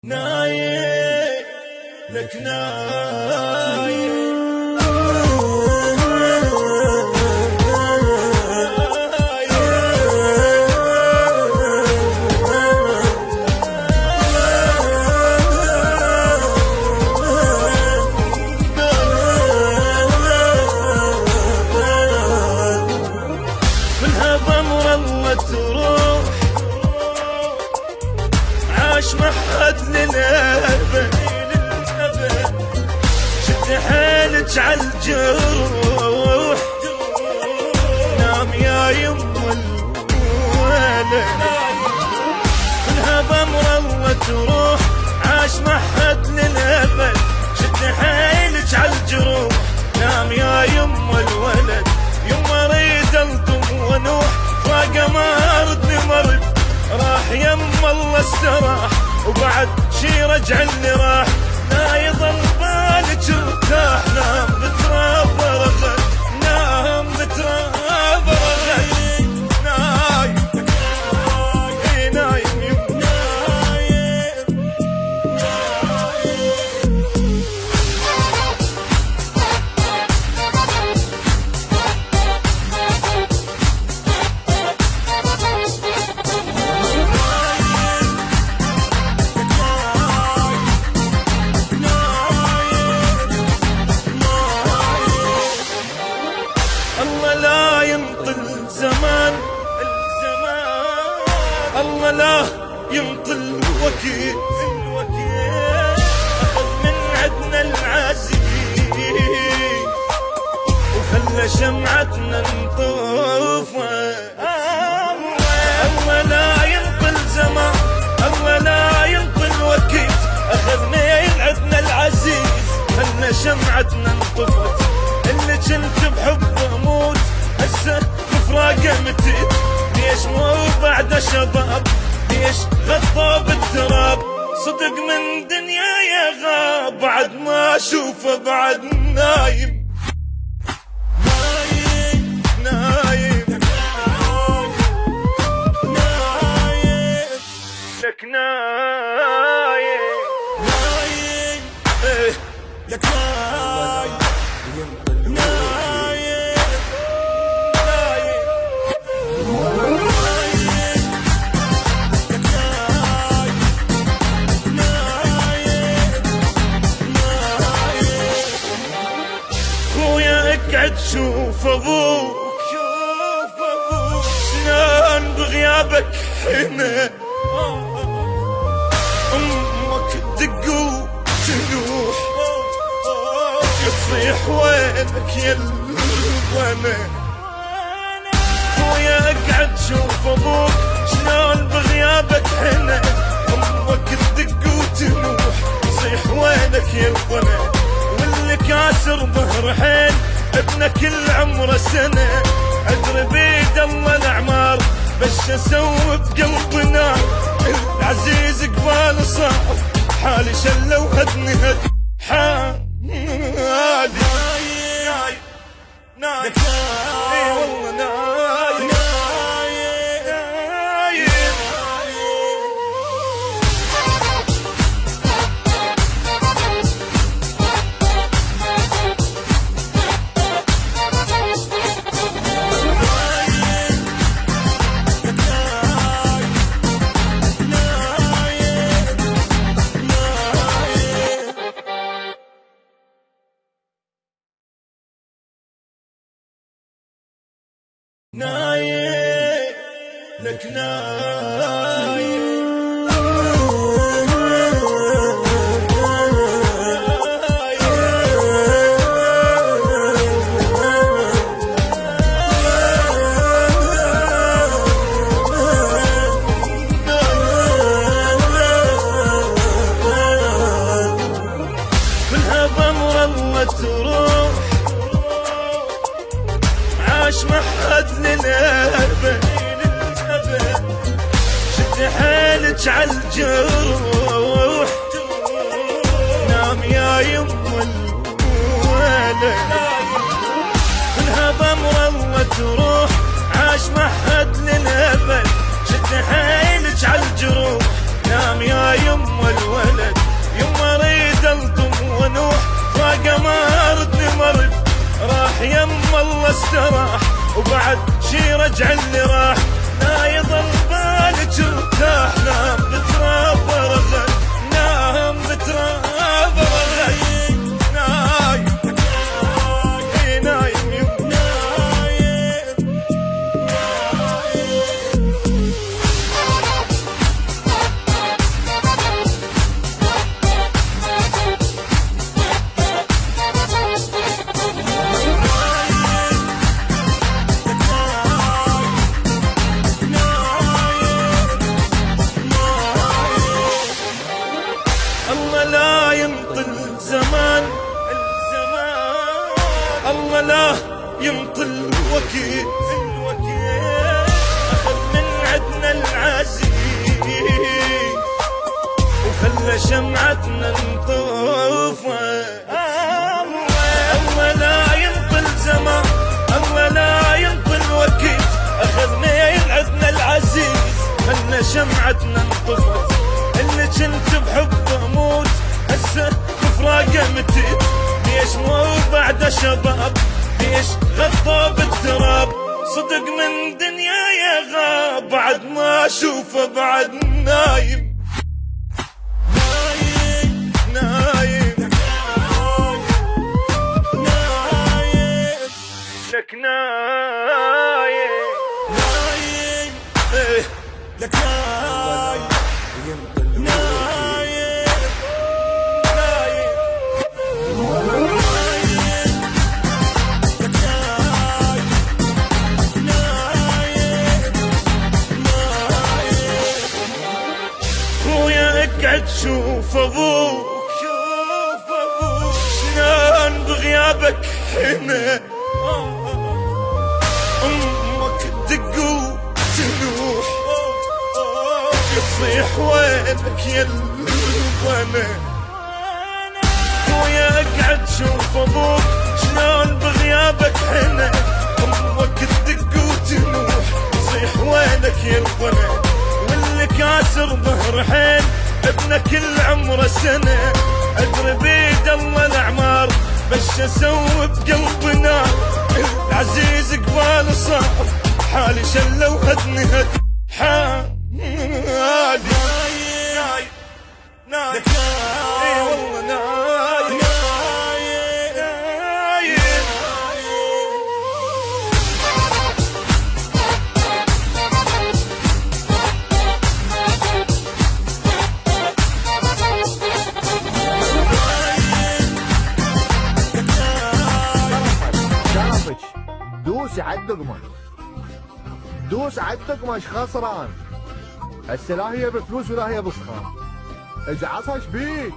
نايم لك نايم منها ضمر الله تروح عاش محد للأبد شد حيلك عالجروح نام يا يم الولد منها ضمر الله تروح عاش محد للأبد شد حيلك عالجروح نام يا يم الولد يم اريد الطم ونوح فاقه ما ردني مرد راح يم الله استراح وبعد شي رجع اللي راح لا يظل بالك ارتاح نام بتراب رغد نام بتراب رغد نايم نايم الله لا ينطل زمان الله لا ينطل الوكيل أخذ من عدنا العزيز وخلى شمعتنا نطوفه الله لا ينطل زمان الله لا ينطل وكيل أخذ من عدنا العزيز خلى شمعتنا انطفت اللي كنت بحبه اموت هسه بفراقه متيت ليش مو بعد شباب ليش غطى بالتراب صدق من دنيا يا غاب بعد ما اشوفه بعد نايم نايم لك نايم لك نايم خويا اقعد شوف ابوك شلون بغيابك حنا امك تدق وتنوح يصيح وينك يا الوانا خويا اقعد شوف ابوك شلون بغيابك حنا امك تدق وتنوح يصيح وينك يا الوانا واللي كاسر ظهر حين ابنه كل عمره سنه ادري بيد الله الاعمار بس اسوي بقلبي نار العزيز قبال صعب حالي شلو هدني هد حالي نايم اي والله نايم نايم لك نايم منها ضمر الله تروح عاش محد للأبد شد حيلك عالجروح نام يا يم الولد منها ضمر الله تروح عاش محد للأبد شد حيلك عالجروح نام يا يم الولد واستراح، وبعد شي رجع اللي راح. لا يظل بالك ارتاح، نام بتراب ورغد، نام بتراب ورغد. نايم نايم نايم الله لا ينطل زمان الله لا ينطل الوكيل أخذ من عدنا العزيز وخلى شمعتنا نطوفه. الله لا ينطل زمان، الله لا ينطل وكيل، أخذ من عدنا العزيز خلى شمعتنا نطفت. اللي كنت بحبه اموت هسه بفراقه متيت، ليش مو بعد شباب، ليش غطى بالتراب. صدق من دنيا يا غاب، بعد ما اشوفه بعد نايم نايم نايم نايم لك نايم نايم لك نايم اقعد شوف ابوك شلون بغيابك هنا، امك تدق وتنوح يصيح وينك يا البنا. خويا اقعد شوف ابوك شلون بغيابك هنا، امك تدق وتنوح يصيح وينك يا البنا. واللي كاسر ظهر حين ابنه كل عمره سنة، ادري بيد الله الاعمار بش اسوي بقلبنا. العزيز قبال صار حالي شله وهدني هد حالي نايم نايم اي والله نايم دوس عالدقمة، دوس عالدقمة ايش خسران؟ هسه لا هي بفلوس ولا هي بصخام، اجعصها ايش بيك؟